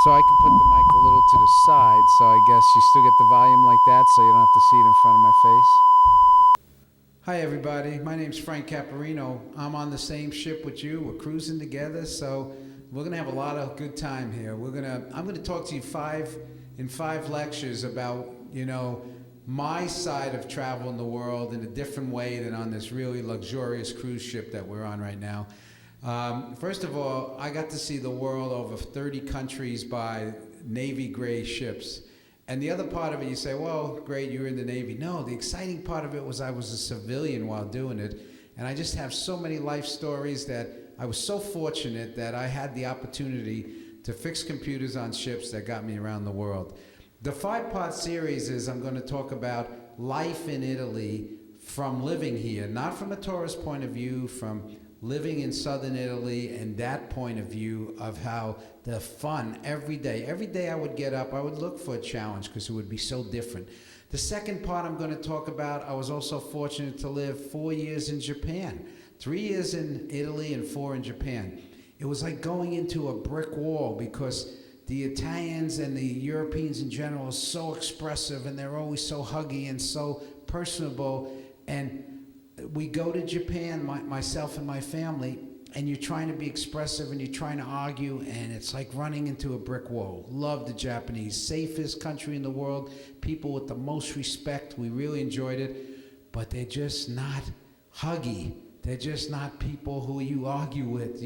So I can put the mic a little to the side, so I guess you still get the volume like that, so you don't have to see it in front of my face. Hi, everybody. My name's Frank Caparino. I'm on the same ship with you. We're cruising together, so we're gonna have a lot of good time here. I'm gonna talk to you in five lectures about my side of travel in the world in a different way than on this really luxurious cruise ship that we're on right now. First of all, I got to see the world over 30 countries by Navy gray ships. And the other part of it, you say, well, great, you were in the Navy. No, the exciting part of it was I was a civilian while doing it. And I just have so many life stories that I was so fortunate that I had the opportunity to fix computers on ships that got me around the world. The five-part series is I'm going to talk about life in Italy from living here, not from a tourist point of view, from living in southern Italy and that point of view of how the fun every day I would get up, I would look for a challenge because it would be so different. The second part I'm going to talk about, I was also fortunate to live 4 years in Japan, 3 years in Italy and 4 in Japan. It was like going into a brick wall because the Italians and the Europeans in general are so expressive and they're always so huggy and so personable. And we go to Japan, myself and my family, and you're trying to be expressive and you're trying to argue, and it's like running into a brick wall. Love the Japanese. Safest country in the world. People with the most respect. We really enjoyed it. But they're just not huggy. They're just not people who you argue with.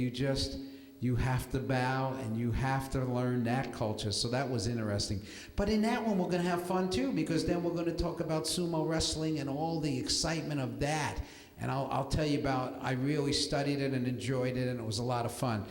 You have to bow and you have to learn that culture. So that was interesting. But in that one, we're going to have fun too, because then we're going to talk about sumo wrestling and all the excitement of that. And I'll tell you about, I really studied it and enjoyed it, and it was a lot of fun.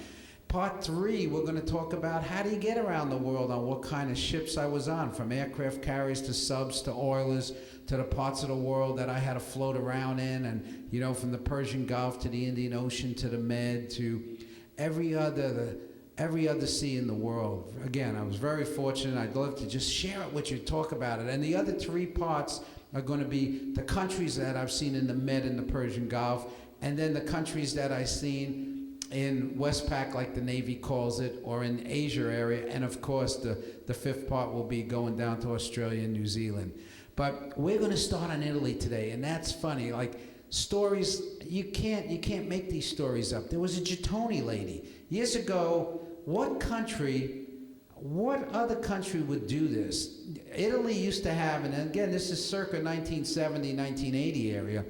Part 3, we're going to talk about how do you get around the world on what kind of ships I was on, from aircraft carriers to subs to oilers to the parts of the world that I had to float around in, and from the Persian Gulf to the Indian Ocean to the Med to every other sea in the world. Again, I was very fortunate. I'd love to just share it with you, talk about it. And the other 3 parts are going to be the countries that I've seen in the Med and the Persian Gulf, and then the countries that I've seen in Westpac, like the Navy calls it, or in Asia area. And of course, the 5th part will be going down to Australia and New Zealand. But we're going to start on Italy today, and that's funny. Like, stories, you can't make these stories up. There was a Gittoni lady years ago. What other country would do this? Italy used to have, and again, this is circa 1970, 1980 area.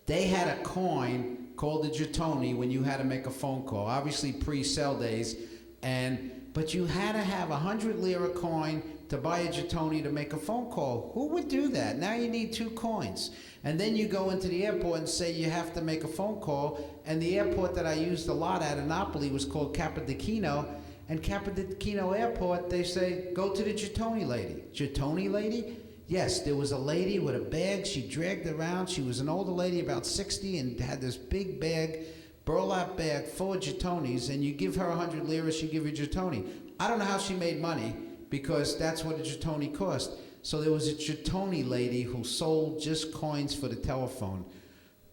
They had a coin called the Gittoni when you had to make a phone call. Obviously pre-cell days, but you had to have 100 lira coin to buy a Gittoni to make a phone call. Who would do that? Now you need 2 coins. And then you go into the airport and say you have to make a phone call. And the airport that I used a lot at in Napoli was called Capodichino. And Capodichino Airport, they say, go to the Gittoni lady. Gittoni lady? Yes, there was a lady with a bag. She dragged around. She was an older lady, about 60, and had this big bag, burlap bag full of Gittonis. And you give her 100 lira, she give you a Gittoni. I don't know how she made money, because that's what a Gittoni cost. So there was a Gittoni lady who sold just coins for the telephone.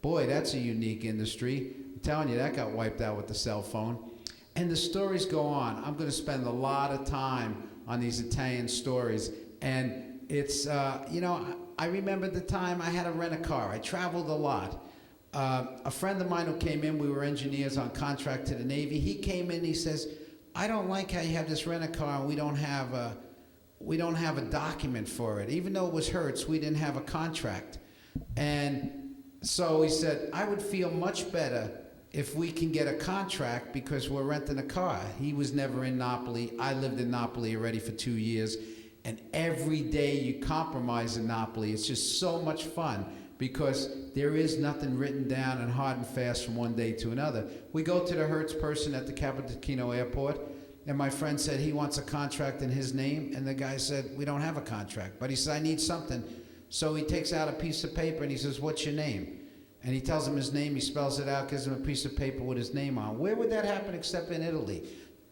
Boy, that's a unique industry. I'm telling you, that got wiped out with the cell phone. And the stories go on. I'm going to spend a lot of time on these Italian stories. And it's, I remember the time I had to rent a car. I traveled a lot. A friend of mine who came in, we were engineers on contract to the Navy. He came in, he says, I don't like how you have this rent-a-car and we don't have a document for it. Even though it was Hertz, we didn't have a contract. And so he said, I would feel much better if we can get a contract because we're renting a car. He was never in Napoli. I lived in Napoli already for 2 years. And every day you compromise in Napoli. It's just so much fun because there is nothing written down and hard and fast from one day to another. We go to the Hertz person at the Capodichino airport, and my friend said he wants a contract in his name, and the guy said, we don't have a contract. But he said, I need something. So he takes out a piece of paper and he says, what's your name? And he tells him his name, he spells it out, gives him a piece of paper with his name on. Where would that happen except in Italy?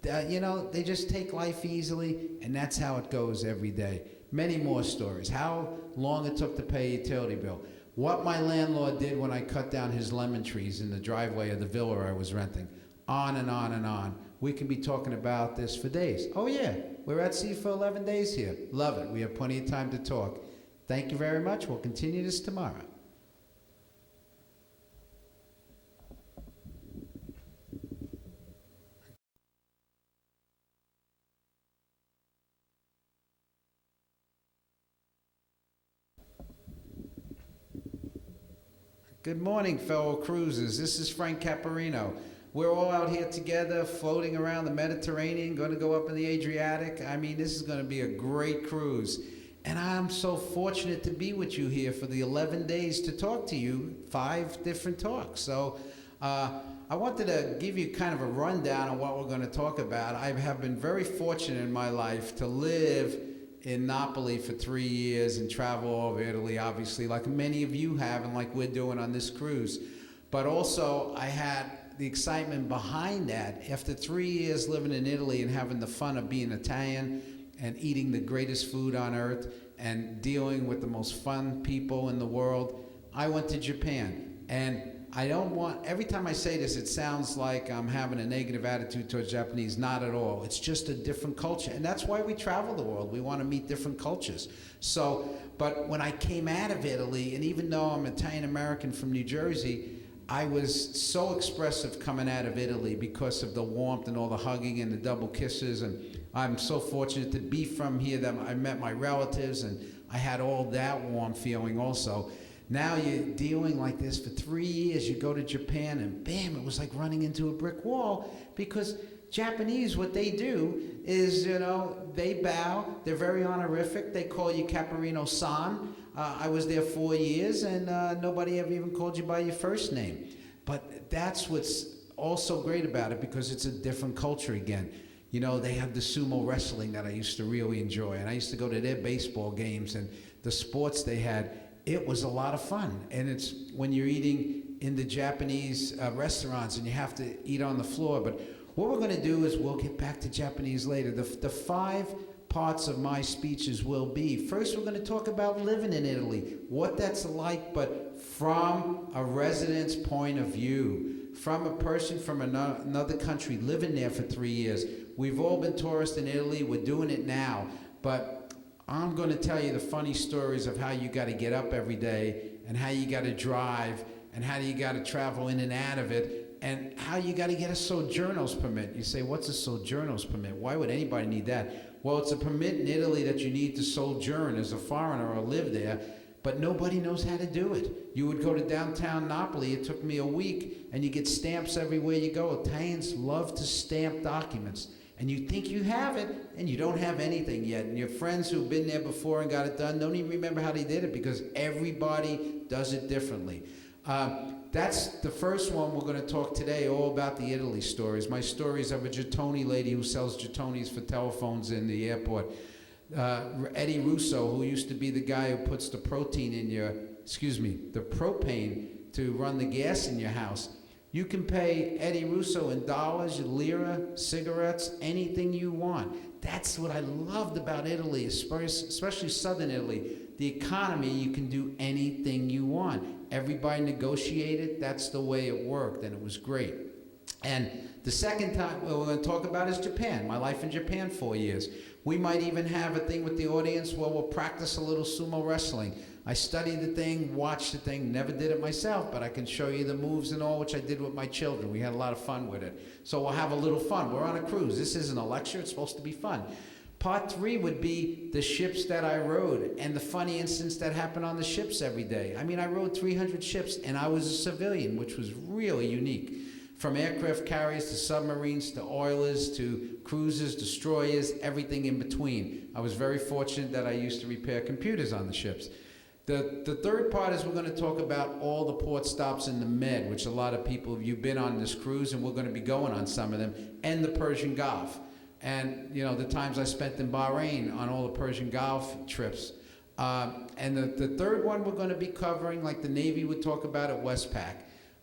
They just take life easily, and that's how it goes every day. Many more stories. How long it took to pay a utility bill. What my landlord did when I cut down his lemon trees in the driveway of the villa I was renting. On and on and on. We can be talking about this for days. Oh yeah, we're at sea for 11 days here. Love it. We have plenty of time to talk. Thank you very much. We'll continue this tomorrow. Good morning, fellow cruisers. This is Frank Caparino. We're all out here together, floating around the Mediterranean, going to go up in the Adriatic. I mean, this is going to be a great cruise. And I'm so fortunate to be with you here for the 11 days to talk to you, 5 different talks. So I wanted to give you kind of a rundown on what we're going to talk about. I have been very fortunate in my life to live in Napoli for 3 years and travel all over Italy, obviously, like many of you have and like we're doing on this cruise. But also, I had the excitement behind that. After 3 years living in Italy and having the fun of being Italian and eating the greatest food on earth and dealing with the most fun people in the world, I went to Japan. And I don't want, every time I say this, it sounds like I'm having a negative attitude towards Japanese. Not at all. It's just a different culture. And that's why we travel the world. We want to meet different cultures. So, but when I came out of Italy, and even though I'm Italian-American from New Jersey, I was so expressive coming out of Italy because of the warmth and all the hugging and the double kisses. And I'm so fortunate to be from here that I met my relatives and I had all that warm feeling also. Now you're dealing like this for 3 years. You go to Japan and bam, it was like running into a brick wall because Japanese, what they do is, you know, they bow. They're very honorific. They call you Caparino-san. I was there 4 years and nobody ever even called you by your first name. But that's what's also great about it because it's a different culture again. You know, they have the sumo wrestling that I used to really enjoy. And I used to go to their baseball games and the sports they had. It was a lot of fun. And it's when you're eating in the Japanese restaurants and you have to eat on the floor. But what we're going to do is we'll get back to Japanese later. The 5 parts of my speeches will be, first we're going to talk about living in Italy, what that's like, but from a resident's point of view, from a person from another country living there for 3 years. We've all been tourists in Italy. We're doing it now. But I'm going to tell you the funny stories of how you got to get up every day and how you got to drive and how you got to travel in and out of it and how you got to get a sojourner's permit. You say, what's a sojourner's permit? Why would anybody need that? Well, it's a permit in Italy that you need to sojourn as a foreigner or live there, but nobody knows how to do it. You would go to downtown Napoli. It took me a week, and you get stamps everywhere you go. Italians love to stamp documents. And you think you have it, and you don't have anything yet. And your friends who've been there before and got it done don't even remember how they did it because everybody does it differently. That's the first one we're going to talk today, all about the Italy stories. My stories of a Gettoni lady who sells Gettonis for telephones in the airport. Eddie Russo, who used to be the guy who puts the propane to run the gas in your house. You can pay Eddie Russo in dollars, lira, cigarettes, anything you want. That's what I loved about Italy, especially southern Italy. The economy, you can do anything you want. Everybody negotiated. That's the way it worked, and it was great. And the second time we're going to talk about is Japan. My life in Japan, 4 years. We might even have a thing with the audience where we'll practice a little sumo wrestling. I studied the thing, watched the thing, never did it myself, but I can show you the moves and all, which I did with my children. We had a lot of fun with it. So we'll have a little fun. We're on a cruise. This isn't a lecture. It's supposed to be fun. Part 3 would be the ships that I rode and the funny incidents that happen on the ships every day. I mean, I rode 300 ships, and I was a civilian, which was really unique. From aircraft carriers to submarines to oilers to cruisers, destroyers, everything in between. I was very fortunate that I used to repair computers on the ships. The third part is we're going to talk about all the port stops in the Med, which a lot of people, you've been on this cruise, and we're going to be going on some of them, and the Persian Gulf. And, you know, the times I spent in Bahrain on all the Persian Gulf trips. And the third one we're going to be covering, like the Navy would talk about at Westpac.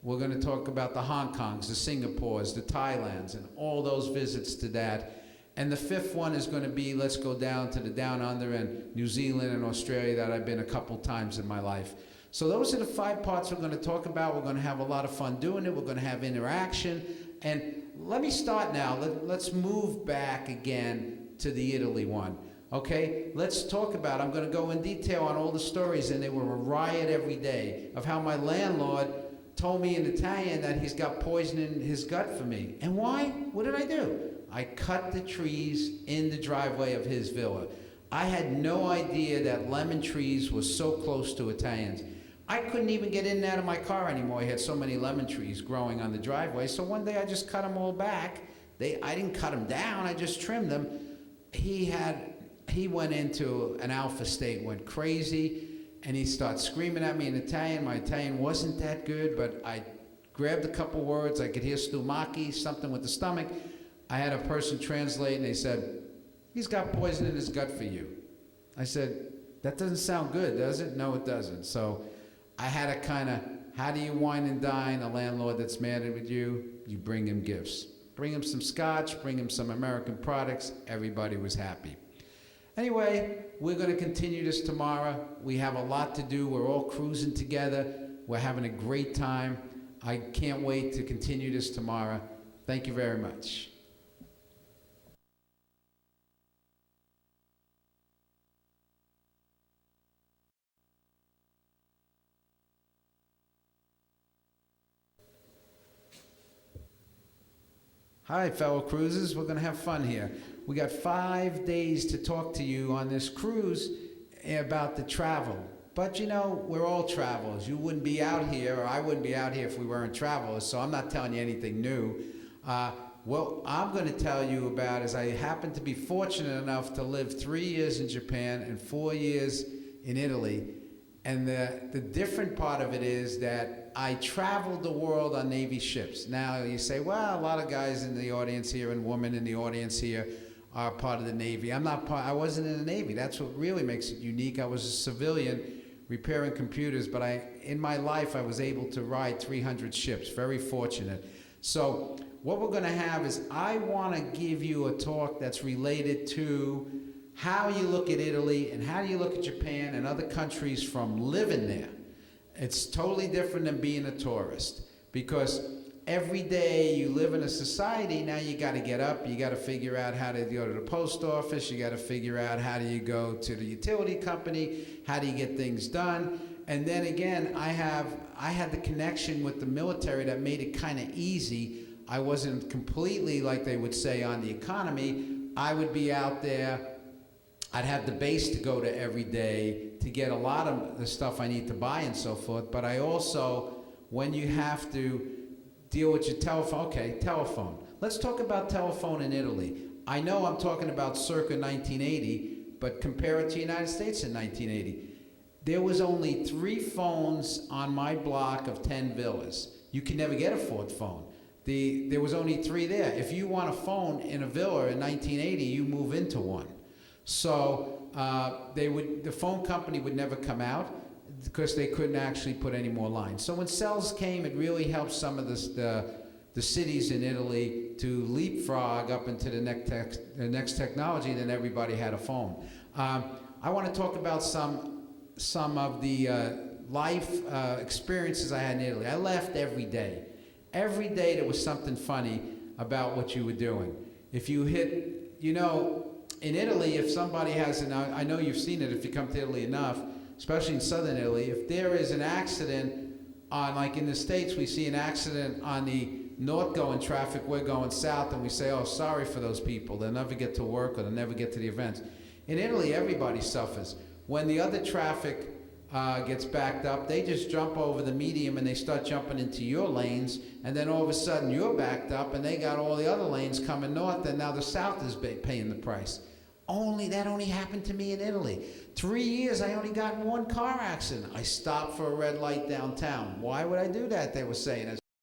We're going to talk about the Hong Kongs, the Singapores, the Thailands, and all those visits to that. And the fifth one is going to be, let's go down to the Down Under and New Zealand and Australia that I've been a couple times in my life. So those are the 5 parts we're going to talk about. We're going to have a lot of fun doing it. We're going to have interaction. And let me start now. Let's move back again to the Italy one. Okay, let's talk about, I'm going to go in detail on all the stories, and they were a riot every day of how my landlord told me in Italian that he's got poison in his gut for me. And why? What did I do? I cut the trees in the driveway of his villa. I had no idea that lemon trees were so close to Italians. I couldn't even get in and out of my car anymore. I had so many lemon trees growing on the driveway. So one day I just cut them all back. I didn't cut them down, I just trimmed them. He went into an alpha state, went crazy, and he started screaming at me in Italian. My Italian wasn't that good, but I grabbed a couple words. I could hear stomach, something with the stomach. I had a person translate, and they said, he's got poison in his gut for you. I said, that doesn't sound good, does it? No, it doesn't. So I had to kind of, how do you wine and dine a landlord that's mad with you? You bring him gifts. Bring him some scotch, bring him some American products. Everybody was happy. Anyway, we're going to continue this tomorrow. We have a lot to do. We're all cruising together. We're having a great time. I can't wait to continue this tomorrow. Thank you very much. Hi, fellow cruisers. We're going to have fun here. We got 5 days to talk to you on this cruise about the travel. But you know, we're all travelers. You wouldn't be out here, or I wouldn't be out here if we weren't travelers, so I'm not telling you anything new. What I'm going to tell you about is I happen to be fortunate enough to live 3 years in Japan and 4 years in Italy. And the different part of it is that I traveled the world on Navy ships. Now you say, well, a lot of guys in the audience here and women in the audience here are part of the Navy. I wasn't in the Navy. That's what really makes it unique. I was a civilian repairing computers, but in my life I was able to ride 300 ships, very fortunate. So what we're gonna have is I wanna give you a talk that's related to how you look at Italy and how you look at Japan and other countries from living there. It's totally different than being a tourist, because every day you live in a society, now you gotta get up, you gotta figure out how to go to the post office, you gotta figure out how do you go to the utility company, how do you get things done. And then again, I had the connection with the military that made it kind of easy. I wasn't completely, like they would say, on the economy. I would be out there, I'd have the base to go to every day to get a lot of the stuff I need to buy and so forth. But I also, when you have to deal with your telephone, okay, telephone. Let's talk about telephone in Italy. I know I'm talking about circa 1980, but compare it to the United States in 1980. There was only 3 phones on my block of 10 villas. You could never get a 4th phone. There was only 3 there. If you want a phone in a villa in 1980, you move into one. So the phone company would never come out because they couldn't actually put any more lines. So when cells came, it really helped some of the cities in Italy to leapfrog up into the next technology, and then everybody had a phone. I want to talk about some of the life experiences I had in Italy. I laughed every day. Every day there was something funny about what you were doing. If you hit, you know, in Italy, if somebody has, and I know you've seen it if you come to Italy enough, especially in southern Italy, if there is an accident on, like in the States, we see an accident on the north going traffic, we're going south, and we say, oh, sorry for those people. They'll never get to work or they'll never get to the events. In Italy, everybody suffers. When the other traffic gets backed up, they just jump over the medium and they start jumping into your lanes, and then all of a sudden you're backed up and they got all the other lanes coming north, and now the south is paying the price. That only happened to me in Italy. 3 years, I only got in 1 car accident. I stopped for a red light downtown. Why would I do that, they were saying.